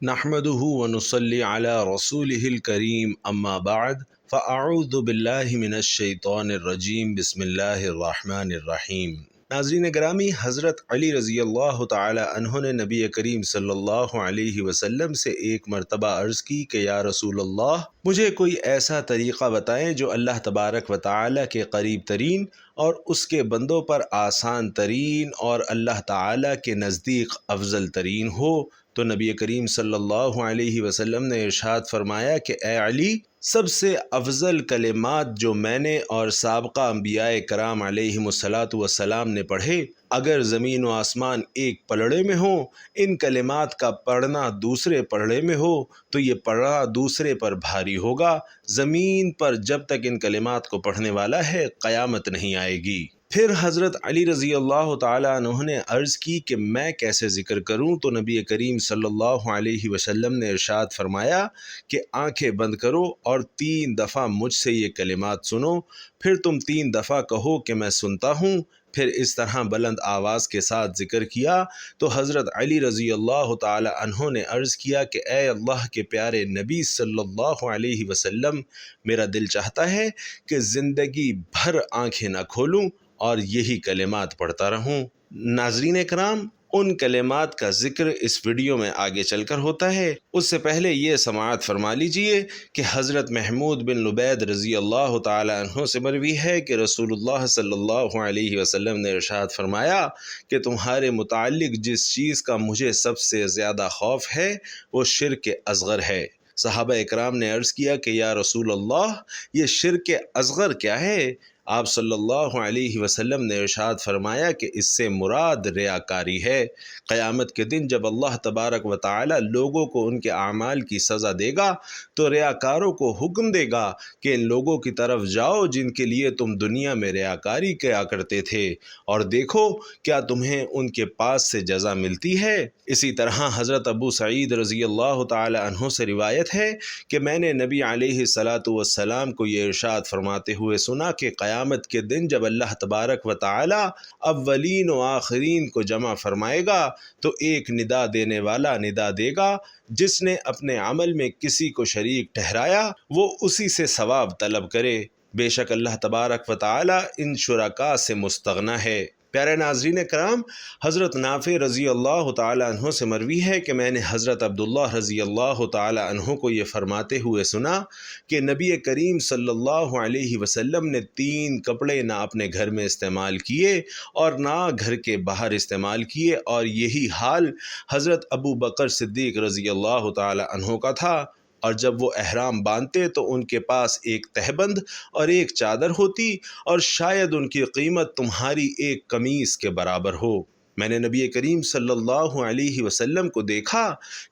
نحمده ونصلي على رسوله الكريم اما بعد فاعوذ باللہ من الشیطان الرجیم بسم اللہ الرحمن الرحیم۔ ناظرین گرامی، حضرت علی رضی اللہ تعالی عنہ نے نبی کریم صلی اللہ علیہ وسلم سے ایک مرتبہ عرض کی کہ یا رسول اللہ، مجھے کوئی ایسا طریقہ بتائیں جو اللہ تبارک و تعالی کے قریب ترین اور اس کے بندوں پر آسان ترین اور اللہ تعالی کے نزدیک افضل ترین ہو۔ تو نبی کریم صلی اللہ علیہ وسلم نے ارشاد فرمایا کہ اے علی، سب سے افضل کلمات جو میں نے اور سابقہ انبیاء کرام علیہم الصلاۃ والسلام نے پڑھے، اگر زمین و آسمان ایک پلڑے میں ہوں، ان کلمات کا پڑھنا دوسرے پلڑے میں ہو تو یہ پڑھنا دوسرے پر بھاری ہوگا۔ زمین پر جب تک ان کلمات کو پڑھنے والا ہے، قیامت نہیں آئے گی۔ پھر حضرت علی رضی اللہ تعالی عنہ نے عرض کی کہ میں کیسے ذکر کروں؟ تو نبی کریم صلی اللہ علیہ وسلم نے ارشاد فرمایا کہ آنکھیں بند کرو اور 3 دفعہ مجھ سے یہ کلمات سنو، پھر تم 3 دفعہ کہو کہ میں سنتا ہوں۔ پھر اس طرح بلند آواز کے ساتھ ذکر کیا تو حضرت علی رضی اللہ تعالی عنہ نے عرض کیا کہ اے اللہ کے پیارے نبی صلی اللہ علیہ وسلم، میرا دل چاہتا ہے کہ زندگی بھر آنکھیں نہ کھولوں اور یہی کلمات پڑھتا رہوں۔ ناظرین کرام، ان کلمات کا ذکر اس ویڈیو میں آگے چل کر ہوتا ہے۔ اس سے پہلے یہ سماعت فرما لیجئے کہ حضرت محمود بن لبید رضی اللہ تعالی عنہ سے مروی ہے کہ رسول اللہ صلی اللہ علیہ وسلم نے ارشاد فرمایا کہ تمہارے متعلق جس چیز کا مجھے سب سے زیادہ خوف ہے وہ شرک اصغر ہے۔ صحابہ اکرام نے عرض کیا کہ یا رسول اللہ، یہ شرک اصغر کیا ہے؟ آپ صلی اللہ علیہ وسلم نے ارشاد فرمایا کہ اس سے مراد ریاکاری ہے۔ قیامت کے دن جب اللہ تبارک و تعالی لوگوں کو ان کے اعمال کی سزا دے گا تو ریاکاروں کو حکم دے گا کہ ان لوگوں کی طرف جاؤ جن کے لیے تم دنیا میں ریاکاری کیا کرتے تھے، اور دیکھو کیا تمہیں ان کے پاس سے جزا ملتی ہے۔ اسی طرح حضرت ابو سعید رضی اللہ تعالی عنہ سے روایت ہے کہ میں نے نبی علیہ الصلاۃ والسلام کو یہ ارشاد فرماتے ہوئے سنا کہ قیامت کے دن جب اللہ تبارک و تعالی اولین و آخرین کو جمع فرمائے گا تو ایک ندا دینے والا ندا دے گا، جس نے اپنے عمل میں کسی کو شریک ٹھہرایا وہ اسی سے ثواب طلب کرے، بے شک اللہ تبارک و تعالی ان شرکاء سے مستغنی ہے۔ پیارے ناظرین کرام، حضرت نافع رضی اللہ تعالی عنہ سے مروی ہے کہ میں نے حضرت عبداللہ رضی اللہ تعالی عنہ کو یہ فرماتے ہوئے سنا کہ نبی کریم صلی اللہ علیہ وسلم نے 3 کپڑے نہ اپنے گھر میں استعمال کیے اور نہ گھر کے باہر استعمال کیے، اور یہی حال حضرت ابو بکر صدیق رضی اللہ تعالی عنہ کا تھا، اور جب وہ احرام باندھتے تو ان کے پاس ایک تہبند اور ایک چادر ہوتی، اور شاید ان کی قیمت تمہاری ایک قمیص کے برابر ہو۔ میں نے نبی کریم صلی اللہ علیہ وسلم کو دیکھا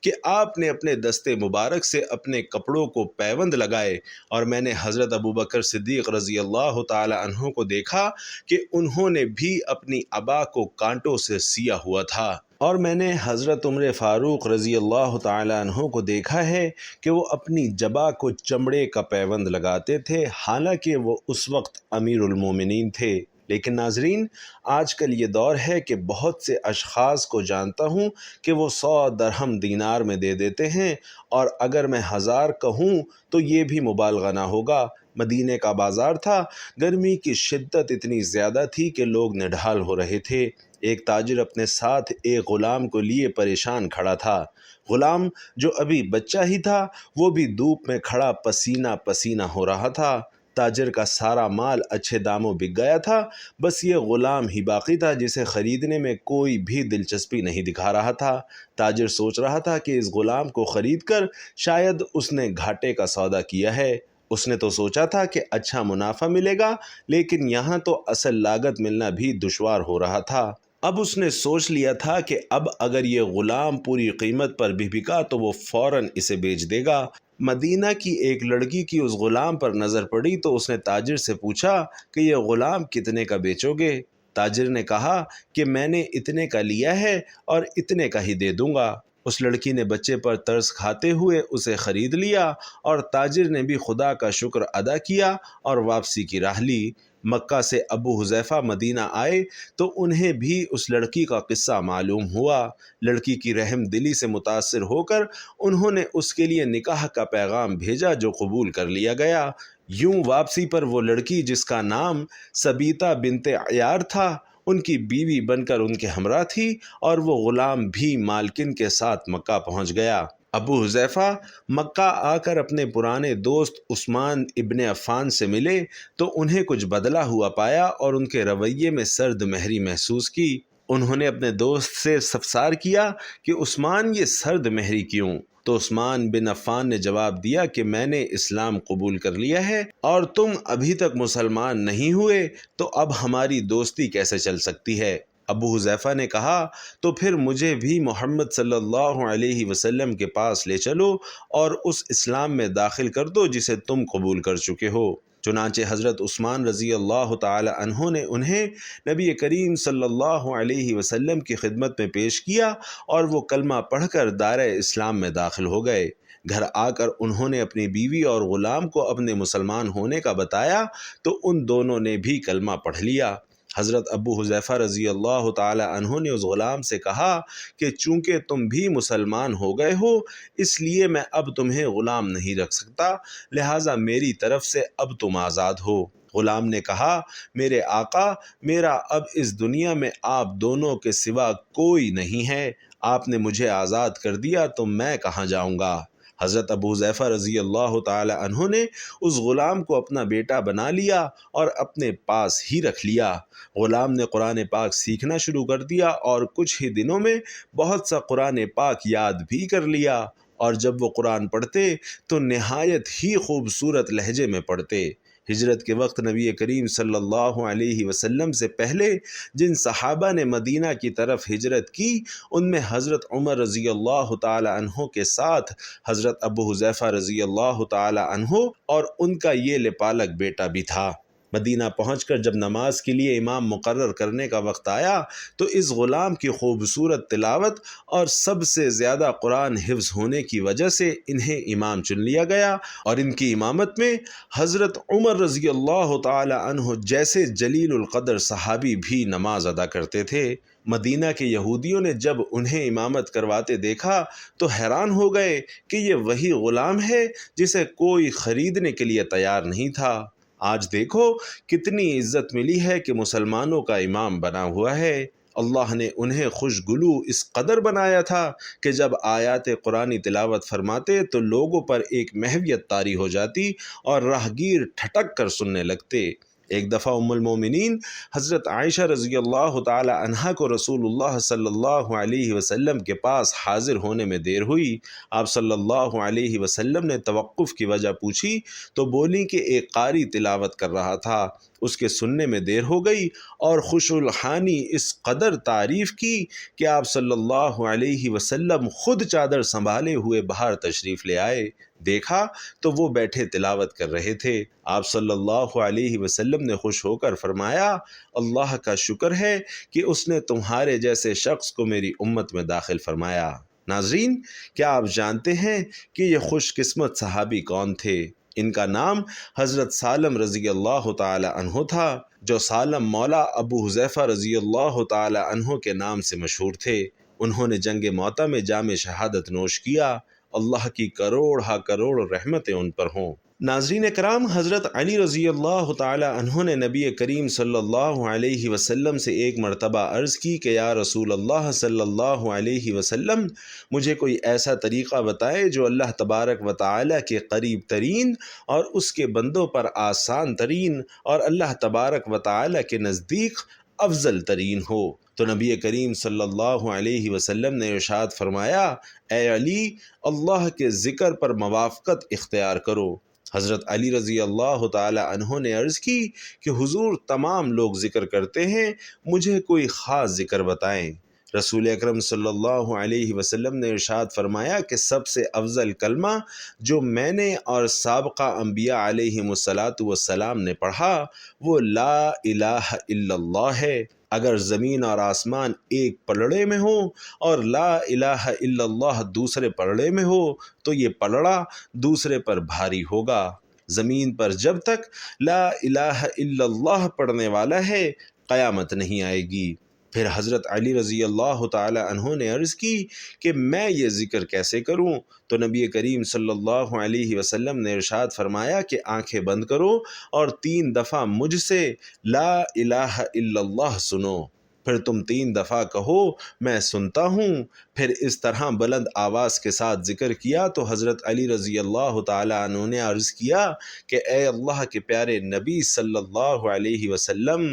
کہ آپ نے اپنے دستے مبارک سے اپنے کپڑوں کو پیوند لگائے، اور میں نے حضرت ابو بکر صدیق رضی اللہ تعالی عنہ کو دیکھا کہ انہوں نے بھی اپنی عبا کو کانٹوں سے سیا ہوا تھا، اور میں نے حضرت عمر فاروق رضی اللہ تعالی عنہ کو دیکھا ہے کہ وہ اپنی جبہ کو چمڑے کا پیوند لگاتے تھے، حالانکہ وہ اس وقت امیر المومنین تھے۔ لیکن ناظرین، آج کل یہ دور ہے کہ بہت سے اشخاص کو جانتا ہوں کہ وہ 100 درہم دینار میں دے دیتے ہیں، اور اگر میں 1000 کہوں تو یہ بھی مبالغہ نہ ہوگا۔ مدینے کا بازار تھا، گرمی کی شدت اتنی زیادہ تھی کہ لوگ نڈھال ہو رہے تھے۔ ایک تاجر اپنے ساتھ ایک غلام کو لیے پریشان کھڑا تھا۔ غلام جو ابھی بچہ ہی تھا وہ بھی دھوپ میں کھڑا پسینہ پسینہ ہو رہا تھا۔ تاجر کا سارا مال اچھے داموں بک گیا تھا، بس یہ غلام ہی باقی تھا جسے خریدنے میں کوئی بھی دلچسپی نہیں دکھا رہا تھا۔ تاجر سوچ رہا تھا کہ اس غلام کو خرید کر شاید اس نے گھاٹے کا سودا کیا ہے۔ اس نے تو سوچا تھا کہ اچھا منافع ملے گا، لیکن یہاں تو اصل لاگت ملنا بھی دشوار ہو رہا تھا۔ اب اس نے سوچ لیا تھا کہ اب اگر یہ غلام پوری قیمت پر بھی بکا تو وہ فوراً اسے بیچ دے گا۔ مدینہ کی ایک لڑکی کی اس غلام پر نظر پڑی تو اس نے تاجر سے پوچھا کہ یہ غلام کتنے کا بیچو گے؟ تاجر نے کہا کہ میں نے اتنے کا لیا ہے اور اتنے کا ہی دے دوں گا۔ اس لڑکی نے بچے پر ترس کھاتے ہوئے اسے خرید لیا، اور تاجر نے بھی خدا کا شکر ادا کیا اور واپسی کی راہ لی۔ مکہ سے ابو حذیفہ مدینہ آئے تو انہیں بھی اس لڑکی کا قصہ معلوم ہوا۔ لڑکی کی رحم دلی سے متاثر ہو کر انہوں نے اس کے لیے نکاح کا پیغام بھیجا جو قبول کر لیا گیا۔ یوں واپسی پر وہ لڑکی جس کا نام سبیتا بنت عیار تھا ان کی بیوی بن کر ان کے ہمراہ تھی، اور وہ غلام بھی مالکن کے ساتھ مکہ پہنچ گیا۔ ابو حذیفہ مکہ آ کر اپنے پرانے دوست عثمان ابن عفان سے ملے تو انہیں کچھ بدلا ہوا پایا اور ان کے رویے میں سرد مہری محسوس کی۔ انہوں نے اپنے دوست سے استفسار کیا کہ عثمان یہ سرد مہری کیوں؟ تو عثمان بن عفان نے جواب دیا کہ میں نے اسلام قبول کر لیا ہے اور تم ابھی تک مسلمان نہیں ہوئے، تو اب ہماری دوستی کیسے چل سکتی ہے؟ ابو حذیفہ نے کہا تو پھر مجھے بھی محمد صلی اللہ علیہ وسلم کے پاس لے چلو اور اس اسلام میں داخل کر دو جسے تم قبول کر چکے ہو۔ چنانچہ حضرت عثمان رضی اللہ تعالی عنہ نے انہیں نبی کریم صلی اللہ علیہ وسلم کی خدمت میں پیش کیا اور وہ کلمہ پڑھ کر دائرہ اسلام میں داخل ہو گئے۔ گھر آ کر انہوں نے اپنی بیوی اور غلام کو اپنے مسلمان ہونے کا بتایا تو ان دونوں نے بھی کلمہ پڑھ لیا۔ حضرت ابو حذیفہ رضی اللہ تعالی عنہ نے اس غلام سے کہا کہ چونکہ تم بھی مسلمان ہو گئے ہو اس لیے میں اب تمہیں غلام نہیں رکھ سکتا، لہٰذا میری طرف سے اب تم آزاد ہو۔ غلام نے کہا میرے آقا، میرا اب اس دنیا میں آپ دونوں کے سوا کوئی نہیں ہے، آپ نے مجھے آزاد کر دیا تو میں کہاں جاؤں گا؟ حضرت ابو حذیفہ رضی اللہ تعالی عنہ نے اس غلام کو اپنا بیٹا بنا لیا اور اپنے پاس ہی رکھ لیا۔ غلام نے قرآن پاک سیکھنا شروع کر دیا اور کچھ ہی دنوں میں بہت سا قرآن پاک یاد بھی کر لیا، اور جب وہ قرآن پڑھتے تو نہایت ہی خوبصورت لہجے میں پڑھتے۔ ہجرت کے وقت نبی کریم صلی اللہ علیہ وسلم سے پہلے جن صحابہ نے مدینہ کی طرف ہجرت کی ان میں حضرت عمر رضی اللہ تعالی عنہ کے ساتھ حضرت ابو حذیفہ رضی اللہ تعالی عنہ اور ان کا یہ لپالک بیٹا بھی تھا۔ مدینہ پہنچ کر جب نماز کے لیے امام مقرر کرنے کا وقت آیا تو اس غلام کی خوبصورت تلاوت اور سب سے زیادہ قرآن حفظ ہونے کی وجہ سے انہیں امام چن لیا گیا، اور ان کی امامت میں حضرت عمر رضی اللہ تعالی عنہ جیسے جلیل القدر صحابی بھی نماز ادا کرتے تھے۔ مدینہ کے یہودیوں نے جب انہیں امامت کرواتے دیکھا تو حیران ہو گئے کہ یہ وہی غلام ہے جسے کوئی خریدنے کے لیے تیار نہیں تھا۔ آج دیکھو کتنی عزت ملی ہے کہ مسلمانوں کا امام بنا ہوا ہے۔ اللہ نے انہیں خوشگلو اس قدر بنایا تھا کہ جب آیات قرآنی تلاوت فرماتے تو لوگوں پر ایک محویت طاری ہو جاتی اور راہگیر ٹھٹک کر سننے لگتے۔ ایک دفعہ ام المومنین حضرت عائشہ رضی اللہ تعالی عنہا کو رسول اللہ صلی اللہ علیہ وسلم کے پاس حاضر ہونے میں دیر ہوئی۔ آپ صلی اللہ علیہ وسلم نے توقف کی وجہ پوچھی تو بولی کہ ایک قاری تلاوت کر رہا تھا، اس کے سننے میں دیر ہو گئی، اور خوش الحانی اس قدر تعریف کی کہ آپ صلی اللہ علیہ وسلم خود چادر سنبھالے ہوئے باہر تشریف لے آئے۔ دیکھا تو وہ بیٹھے تلاوت کر رہے تھے۔ آپ صلی اللہ علیہ وسلم نے خوش ہو کر فرمایا اللہ کا شکر ہے کہ اس نے تمہارے جیسے شخص کو میری امت میں داخل فرمایا۔ ناظرین، کیا آپ جانتے ہیں کہ یہ خوش قسمت صحابی کون تھے؟ ان کا نام حضرت سالم رضی اللہ تعالی عنہ تھا، جو سالم مولا ابو حذیفہ رضی اللہ تعالی عنہ کے نام سے مشہور تھے۔ انہوں نے جنگ معطا میں جام شہادت نوش کیا۔ اللہ کی کروڑ ہا کروڑ رحمتیں ان پر ہوں۔ ناظرین کرام، حضرت علی رضی اللہ تعالی عنہ نے نبی کریم صلی اللہ علیہ وسلم سے ایک مرتبہ عرض کی کہ یا رسول اللہ صلی اللہ علیہ وسلم، مجھے کوئی ایسا طریقہ بتائے جو اللہ تبارک و تعالی کے قریب ترین اور اس کے بندوں پر آسان ترین اور اللہ تبارک و تعالی کے نزدیک افضل ترین ہو۔ تو نبی کریم صلی اللہ علیہ وسلم نے ارشاد فرمایا اے علی، اللہ کے ذکر پر موافقت اختیار کرو۔ حضرت علی رضی اللہ تعالی عنہ نے عرض کی کہ حضور تمام لوگ ذکر کرتے ہیں، مجھے کوئی خاص ذکر بتائیں۔ رسول اکرم صلی اللہ علیہ وسلم نے ارشاد فرمایا کہ سب سے افضل کلمہ جو میں نے اور سابقہ انبیاء علیہم السلام نے پڑھا وہ لا الہ الا اللہ ہے۔ اگر زمین اور آسمان ایک پلڑے میں ہو اور لا الہ الا اللہ دوسرے پلڑے میں ہو تو یہ پلڑا دوسرے پر بھاری ہوگا۔ زمین پر جب تک لا الہ الا اللہ پڑھنے والا ہے قیامت نہیں آئے گی۔ پھر حضرت علی رضی اللہ تعالی عنہ نے عرض کی کہ میں یہ ذکر کیسے کروں؟ تو نبی کریم صلی اللہ علیہ وسلم نے ارشاد فرمایا کہ آنکھیں بند کرو اور 3 دفعہ مجھ سے لا الہ الا اللہ سنو، پھر تم 3 دفعہ کہو میں سنتا ہوں۔ پھر اس طرح بلند آواز کے ساتھ ذکر کیا تو حضرت علی رضی اللہ تعالی عنہ نے عرض کیا کہ اے اللہ کے پیارے نبی صلی اللہ علیہ وسلم،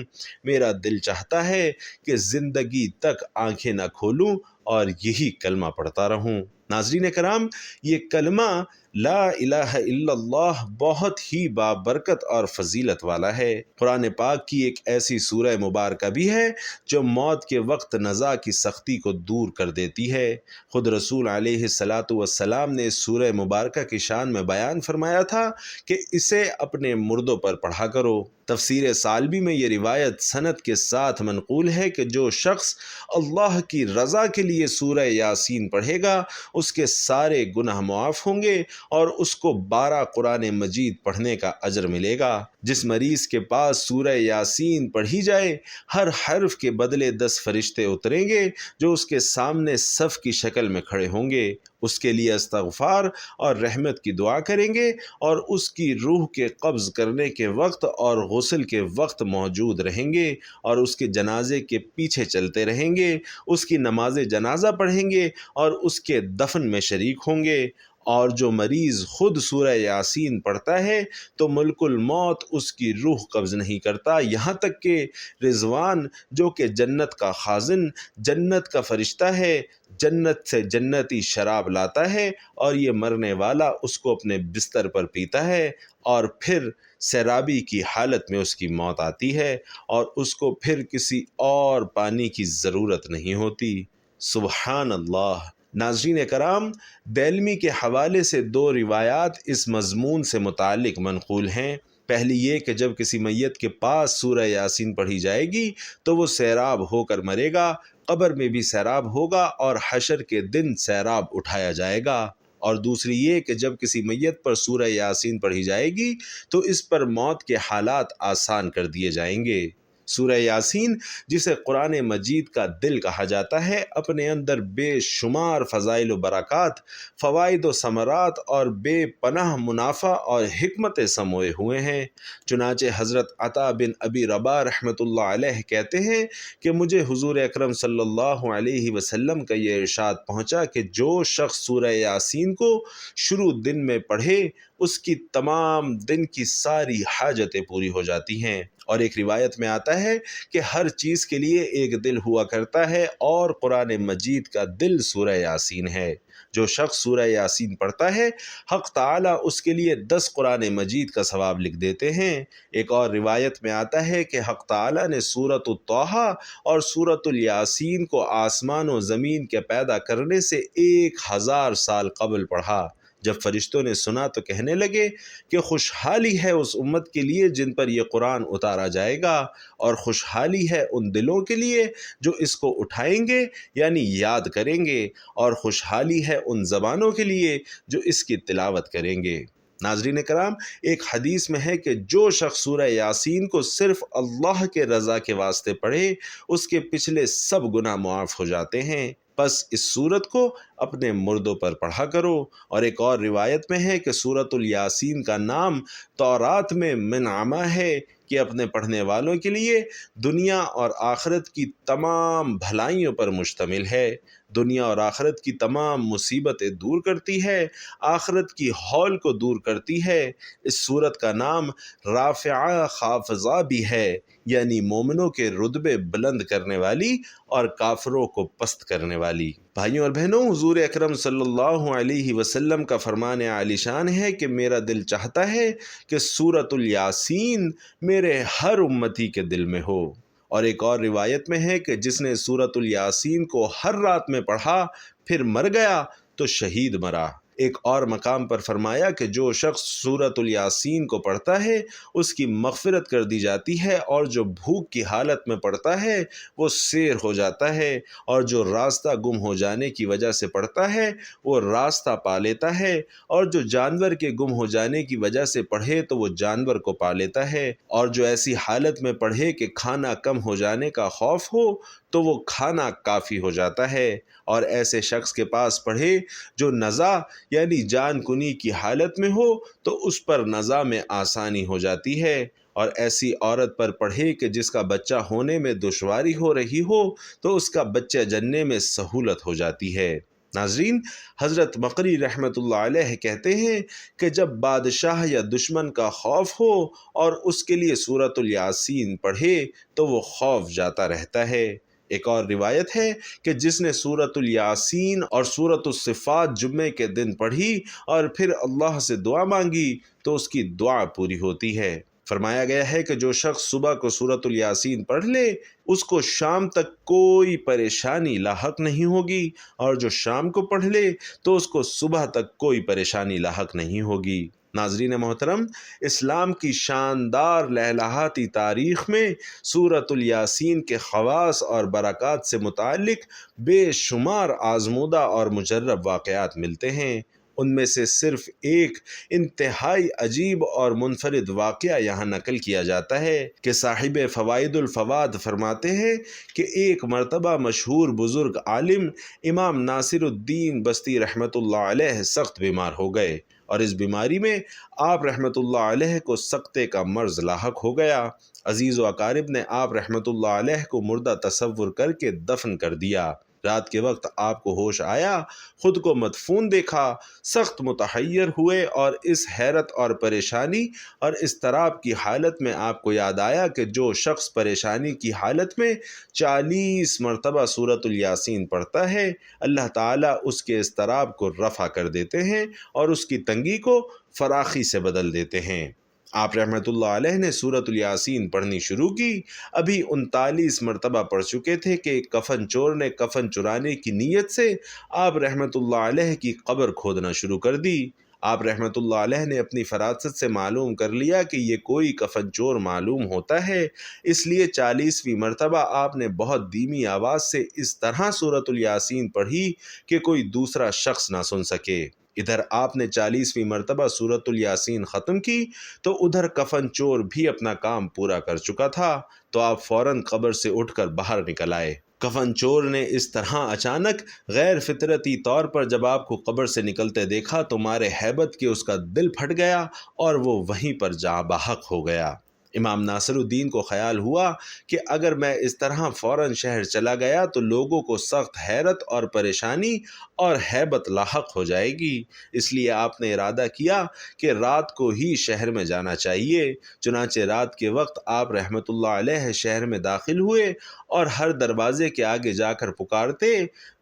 میرا دل چاہتا ہے کہ زندگی تک آنکھیں نہ کھولوں اور یہی کلمہ پڑھتا رہوں۔ ناظرین کرام، یہ کلمہ لا الہ الا اللہ بہت ہی بابرکت اور فضیلت والا ہے۔ قرآن پاک کی ایک ایسی سورہ مبارکہ بھی ہے جو موت کے وقت نزا کی سختی کو دور کر دیتی ہے۔ خود رسول علیہ الصلاۃ والسلام نے اس سورہ مبارکہ کی شان میں بیان فرمایا تھا کہ اسے اپنے مردوں پر پڑھا کرو۔ تفسیر سالبی میں یہ روایت سند کے ساتھ منقول ہے کہ جو شخص اللہ کی رضا کے لیے سورہ یاسین پڑھے گا اس کے سارے گناہ معاف ہوں گے اور اس کو 12 قرآن مجید پڑھنے کا اجر ملے گا۔ جس مریض کے پاس سورہ یاسین پڑھی جائے ہر حرف کے بدلے 10 فرشتے اتریں گے جو اس کے سامنے صف کی شکل میں کھڑے ہوں گے، اس کے لیے استغفار اور رحمت کی دعا کریں گے اور اس کی روح کے قبض کرنے کے وقت اور غسل کے وقت موجود رہیں گے اور اس کے جنازے کے پیچھے چلتے رہیں گے، اس کی نماز جنازہ پڑھیں گے اور اس کے دفن میں شریک ہوں گے۔ اور جو مریض خود سورہ یاسین پڑھتا ہے تو ملک الموت اس کی روح قبض نہیں کرتا، یہاں تک کہ رضوان جو کہ جنت کا خازن، جنت کا فرشتہ ہے، جنت سے جنتی شراب لاتا ہے اور یہ مرنے والا اس کو اپنے بستر پر پیتا ہے اور پھر سیرابی کی حالت میں اس کی موت آتی ہے اور اس کو پھر کسی اور پانی کی ضرورت نہیں ہوتی۔ سبحان اللہ۔ ناظرین کرام، دیلمی کے حوالے سے 2 روایات اس مضمون سے متعلق منقول ہیں۔ پہلی یہ کہ جب کسی میت کے پاس سورہ یاسین پڑھی جائے گی تو وہ سیراب ہو کر مرے گا، قبر میں بھی سیراب ہوگا اور حشر کے دن سیراب اٹھایا جائے گا۔ اور دوسری یہ کہ جب کسی میت پر سورہ یاسین پڑھی جائے گی تو اس پر موت کے حالات آسان کر دیے جائیں گے۔ سورہ یاسین جسے قرآن مجید کا دل کہا جاتا ہے اپنے اندر بے شمار فضائل و برکات، فوائد و ثمرات اور بے پناہ منافع اور حکمت سموئے ہوئے ہیں۔ چنانچہ حضرت عطا بن ابی رباح رحمۃ اللہ علیہ کہتے ہیں کہ مجھے حضور اکرم صلی اللہ علیہ وسلم کا یہ ارشاد پہنچا کہ جو شخص سورہ یاسین کو شروع دن میں پڑھے اس کی تمام دن کی ساری حاجتیں پوری ہو جاتی ہیں۔ اور ایک روایت میں آتا ہے کہ ہر چیز کے لیے ایک دل ہوا کرتا ہے اور قرآن مجید کا دل سورہ یاسین ہے۔ جو شخص سورہ یاسین پڑھتا ہے حق تعالیٰ اس کے لیے 10 قرآن مجید کا ثواب لکھ دیتے ہیں۔ ایک اور روایت میں آتا ہے کہ حق تعالیٰ نے سورۃ الطٰہٰ اور سورۃ الیاسین کو آسمان و زمین کے پیدا کرنے سے 1000 سال قبل پڑھا۔ جب فرشتوں نے سنا تو کہنے لگے کہ خوشحالی ہے اس امت کے لیے جن پر یہ قرآن اتارا جائے گا، اور خوشحالی ہے ان دلوں کے لیے جو اس کو اٹھائیں گے یعنی یاد کریں گے، اور خوشحالی ہے ان زبانوں کے لیے جو اس کی تلاوت کریں گے۔ ناظرین کرام، ایک حدیث میں ہے کہ جو شخص سورہ یاسین کو صرف اللہ کے رضا کے واسطے پڑھے اس کے پچھلے سب گناہ معاف ہو جاتے ہیں۔ بس اس سورت کو اپنے مردوں پر پڑھا کرو۔ اور ایک اور روایت میں ہے کہ سورۃ الیاسین کا نام تورات میں منعمہ ہے کہ اپنے پڑھنے والوں کے لیے دنیا اور آخرت کی تمام بھلائیوں پر مشتمل ہے۔ دنیا اور آخرت کی تمام مصیبتیں دور کرتی ہے، آخرت کی ہول کو دور کرتی ہے۔ اس سورت کا نام رافعہ خافضہ بھی ہے، یعنی مومنوں کے رتبے بلند کرنے والی اور کافروں کو پست کرنے والی۔ بھائیوں اور بہنوں، حضور اکرم صلی اللہ علیہ وسلم کا فرمان عالی شان ہے کہ میرا دل چاہتا ہے کہ سورۃ الیاسین میرے ہر امتی کے دل میں ہو۔ اور ایک اور روایت میں ہے کہ جس نے سورۃ الیاسین کو ہر رات میں پڑھا پھر مر گیا تو شہید مرا۔ ایک اور مقام پر فرمایا کہ جو شخص سورۃ الیاسین کو پڑھتا ہے اس کی مغفرت کر دی جاتی ہے، اور جو بھوک کی حالت میں پڑھتا ہے وہ سیر ہو جاتا ہے، اور جو راستہ گم ہو جانے کی وجہ سے پڑھتا ہے وہ راستہ پا لیتا ہے، اور جو جانور کے گم ہو جانے کی وجہ سے پڑھے تو وہ جانور کو پا لیتا ہے، اور جو ایسی حالت میں پڑھے کہ کھانا کم ہو جانے کا خوف ہو تو وہ کھانا کافی ہو جاتا ہے، اور ایسے شخص کے پاس پڑھے جو نزا یعنی جان کنی کی حالت میں ہو تو اس پر نزا میں آسانی ہو جاتی ہے، اور ایسی عورت پر پڑھے کہ جس کا بچہ ہونے میں دشواری ہو رہی ہو تو اس کا بچہ جننے میں سہولت ہو جاتی ہے۔ ناظرین، حضرت مقری رحمۃ اللہ علیہ کہتے ہیں کہ جب بادشاہ یا دشمن کا خوف ہو اور اس کے لیے سورۃ الیاسین پڑھے تو وہ خوف جاتا رہتا ہے۔ ایک اور روایت ہے کہ جس نے سورۃ الیاسین اور سورۃ الصفات جمعے کے دن پڑھی اور پھر اللہ سے دعا مانگی تو اس کی دعا پوری ہوتی ہے۔ فرمایا گیا ہے کہ جو شخص صبح کو سورۃ الیاسین پڑھ لے اس کو شام تک کوئی پریشانی لاحق نہیں ہوگی، اور جو شام کو پڑھ لے تو اس کو صبح تک کوئی پریشانی لاحق نہیں ہوگی۔ ناظرین محترم، اسلام کی شاندار لہلہاتی تاریخ میں سورۃ الیاسین کے خواص اور برکات سے متعلق بے شمار آزمودہ اور مجرب واقعات ملتے ہیں۔ ان میں سے صرف ایک انتہائی عجیب اور منفرد واقعہ یہاں نقل کیا جاتا ہے کہ صاحب فوائد الفواد فرماتے ہیں کہ ایک مرتبہ مشہور بزرگ عالم امام ناصر الدین بستی رحمۃ اللہ علیہ سخت بیمار ہو گئے، اور اس بیماری میں آپ رحمۃ اللہ علیہ کو سکتے کا مرض لاحق ہو گیا۔ عزیز و اقارب نے آپ رحمۃ اللہ علیہ کو مردہ تصور کر کے دفن کر دیا۔ رات کے وقت آپ کو ہوش آیا، خود کو مدفون دیکھا، سخت متحیر ہوئے، اور اس حیرت اور پریشانی اور اضطراب کی حالت میں آپ کو یاد آیا کہ جو شخص پریشانی کی حالت میں 40 مرتبہ سورۃ الیاسین پڑھتا ہے اللہ تعالیٰ اس کے اضطراب کو رفع کر دیتے ہیں اور اس کی تنگی کو فراخی سے بدل دیتے ہیں۔ آپ رحمۃ اللہ علیہ نے سورۃ الیاسین پڑھنی شروع کی، ابھی 39 مرتبہ پڑھ چکے تھے کہ ایک کفن چور نے کفن چرانے کی نیت سے آپ رحمۃ اللہ علیہ کی قبر کھودنا شروع کر دی۔ آپ رحمۃ اللہ علیہ نے اپنی فراست سے معلوم کر لیا کہ یہ کوئی کفن چور معلوم ہوتا ہے، اس لیے 40ویں مرتبہ آپ نے بہت دھیمی آواز سے اس طرح سورۃ الیاسین پڑھی کہ کوئی دوسرا شخص نہ سن سکے۔ ادھر آپ نے 40ویں مرتبہ سورۃ الیاسین ختم کی تو ادھر کفن چور بھی اپنا کام پورا کر چکا تھا، تو آپ فوراً قبر سے اٹھ کر باہر نکل آئے۔ کفن چور نے اس طرح اچانک غیر فطرتی طور پر جب آپ کو قبر سے نکلتے دیکھا تو مارے ہیبت کے اس کا دل پھٹ گیا اور وہ وہیں پر جاں بحق ہو گیا۔ امام ناصر الدین کو خیال ہوا کہ اگر میں اس طرح فوراً شہر چلا گیا تو لوگوں کو سخت حیرت اور پریشانی اور ہیبت لاحق ہو جائے گی، اس لیے آپ نے ارادہ کیا کہ رات کو ہی شہر میں جانا چاہیے۔ چنانچہ رات کے وقت آپ رحمۃ اللہ علیہ شہر میں داخل ہوئے اور ہر دروازے کے آگے جا کر پکارتے،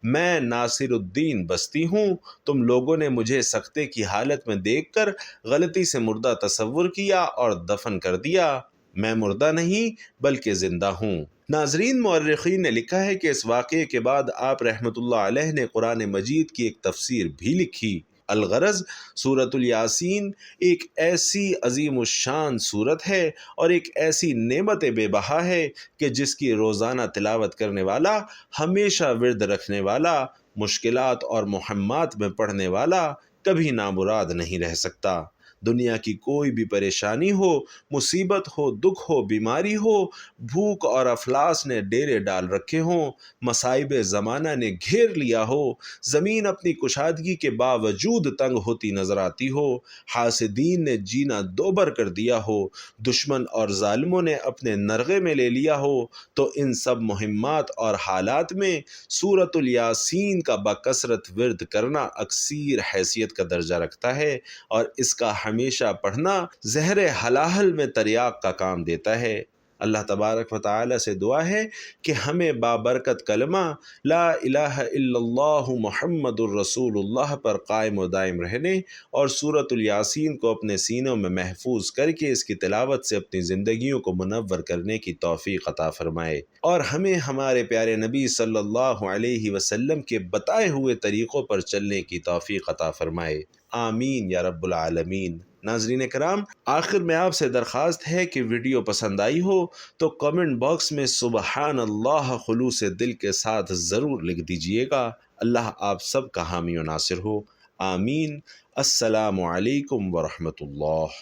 میں ناصر الدین بستی ہوں، تم لوگوں نے مجھے سکتے کی حالت میں دیکھ کر غلطی سے مردہ تصور کیا اور دفن کر دیا، میں مردہ نہیں بلکہ زندہ ہوں۔ ناظرین، مورخین نے لکھا ہے کہ اس واقعے کے بعد آپ رحمۃ اللہ علیہ نے قرآن مجید کی ایک تفسیر بھی لکھی۔ الغرض سورۃ الیاسین ایک ایسی عظیم الشان صورت ہے اور ایک ایسی نعمت بے بہا ہے کہ جس کی روزانہ تلاوت کرنے والا، ہمیشہ ورد رکھنے والا، مشکلات اور مہمات میں پڑھنے والا کبھی نامراد نہیں رہ سکتا۔ دنیا کی کوئی بھی پریشانی ہو، مصیبت ہو، دکھ ہو، بیماری ہو، بھوک اور افلاس نے ڈیرے ڈال رکھے ہوں، مصائب زمانہ نے گھیر لیا ہو، زمین اپنی کشادگی کے باوجود تنگ ہوتی نظر آتی ہو، حاسدین نے جینا دوبر کر دیا ہو، دشمن اور ظالموں نے اپنے نرغے میں لے لیا ہو، تو ان سب مہمات اور حالات میں سورۃ الیاسین کا بکثرت ورد کرنا اکثیر حیثیت کا درجہ رکھتا ہے، اور اس کا ہمیشہ پڑھنا زہر حلاحل میں تریاق کا کام دیتا ہے۔ اللہ تبارک و تعالی سے دعا ہے کہ ہمیں بابرکت کلمہ لا الہ الا اللہ محمد الرسول اللہ پر قائم و دائم رہنے اور سورۃ الیاسین کو اپنے سینوں میں محفوظ کر کے اس کی تلاوت سے اپنی زندگیوں کو منور کرنے کی توفیق عطا فرمائے، اور ہمیں ہمارے پیارے نبی صلی اللہ علیہ وسلم کے بتائے ہوئے طریقوں پر چلنے کی توفیق عطا فرمائے، آمین یا رب العالمین۔ ناظرین کرام، آخر میں آپ سے درخواست ہے کہ ویڈیو پسند آئی ہو تو کمنٹ باکس میں سبحان اللہ خلوص دل کے ساتھ ضرور لکھ دیجئے گا۔ اللہ آپ سب کا حامی و ناصر ہو، آمین۔ السلام علیکم ورحمۃ اللہ۔